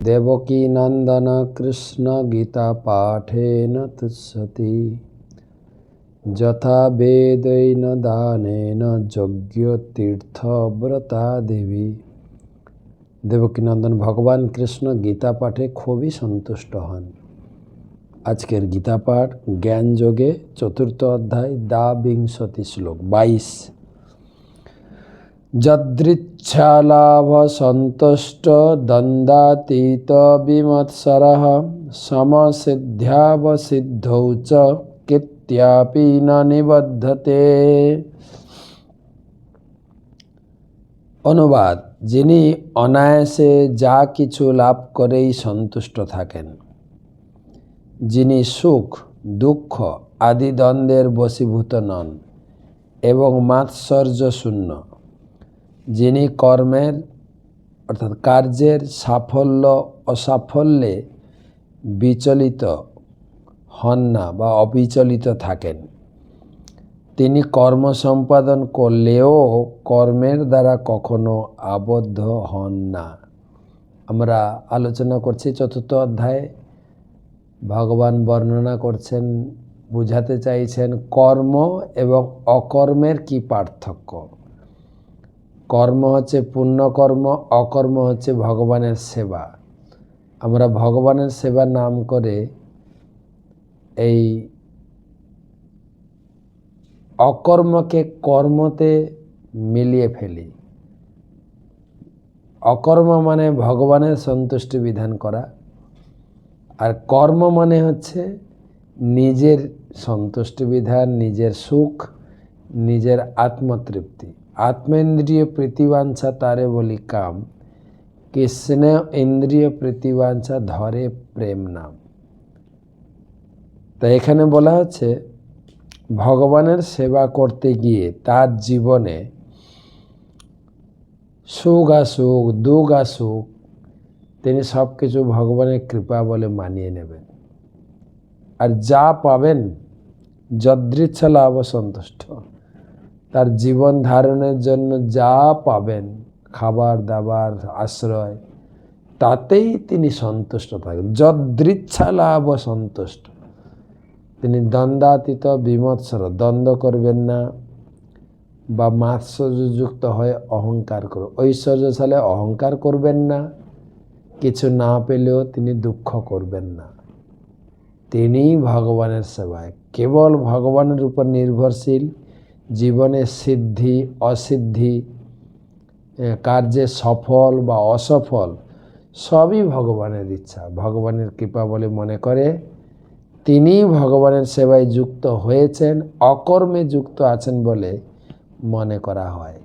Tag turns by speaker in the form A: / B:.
A: देवकी नंदन कृष्ण गीता पाठेन तुष्यति यथा वेदैन दानेन यज्ञ तीर्थ व्रता देवी। देवकी नंदन भगवान कृष्ण गीता पाठे खूबी सन्तुष्ट हन। आजकेर गीता पाठ ज्ञान योगे चतुर्थ अध्याय द्वाविंशति श्लोक 22। यदृच्छालाभ सन्तुष्ट द्वन्द्वातीत विमत्सरः समसिद्ध्यावसिद्धौ च कित्यापि न निबध्यते। अनुवाद, যিনি অনায়াসে যা কিছু লাভ করেই সন্তুষ্ট থাকেন, যিনি সুখ দুঃখ আদি দ্বন্দ্বের বশীভূত নন এবং মাৎসর্য শূন্য, যিনি কর্মের অর্থাৎ কার্যের সাফল্য অসাফল্যে বিচলিত হন না বা অবিচলিত থাকেন, তিনি কর্ম সম্পাদন করলেও কর্মের দ্বারা কখনো আবদ্ধ হন না। আমরা আলোচনা করছি চতুর্থ অধ্যায়ে ভগবান বর্ণনা করছেন, বুঝাতে চাইছেন কর্ম এবং অকর্মের কি পার্থক্য। কর্ম হচ্ছে পুণ্যকর্ম, অকর্ম হচ্ছে ভগবানের সেবা। আমরা ভগবানের সেবা নাম করে এই অকর্মকে কর্মতে মিলিয়ে ফেলি। অকর্ম মানে ভগবানের সন্তুষ্টি বিধান করা, আর কর্ম মানে হচ্ছে নিজের সন্তুষ্টি বিধান, নিজের সুখ, নিজের আত্মতৃপ্তি। আত্মেন্দ্রিয় প্রীতিবাঞ্ছা তারে বলি কাম, কৃষ্ণ ইন্দ্রিয় প্রীতিবাঞ্ছা ধরে প্রেম নাম। তাই এখানে বলা হচ্ছে ভগবানের সেবা করতে গিয়ে তার জীবনে সুখ আসুক দুঃখ আসুক, তিনি সব কিছু ভগবানের কৃপা বলে মানিয়ে নেবেন। আর যা পাবেন যদৃচ্ছা লাভ সন্তুষ্ট, তার জীবন ধারণের জন্য যা পাবেন খাবার দাবার আশ্রয়, তাতেই তিনি সন্তুষ্ট থাকেন। যদৃচ্ছা লাভ সন্তুষ্ট, তিনি দ্বন্দ্বাতীত বিমৎসর, দ্বন্দ্ব করবেন না বা মাৎসর্যযুক্ত হয়ে অহংকার করবেন, ঐশ্বর্যশালে অহংকার করবেন না, কিছু না পেলেও তিনি দুঃখ করবেন না। তিনি ভগবানের সেবায় কেবল ভগবানের উপর নির্ভরশীল। জীবনে সিদ্ধি অসিদ্ধি, কার্যে সফল বা অসফল সবই ভগবানের ইচ্ছা, ভগবানের কৃপা বলে মনে করে তিনি ভগবানের সেবায় যুক্ত হয়েছেন, অকর্মে যুক্ত আছেন বলে মনে করা হয়।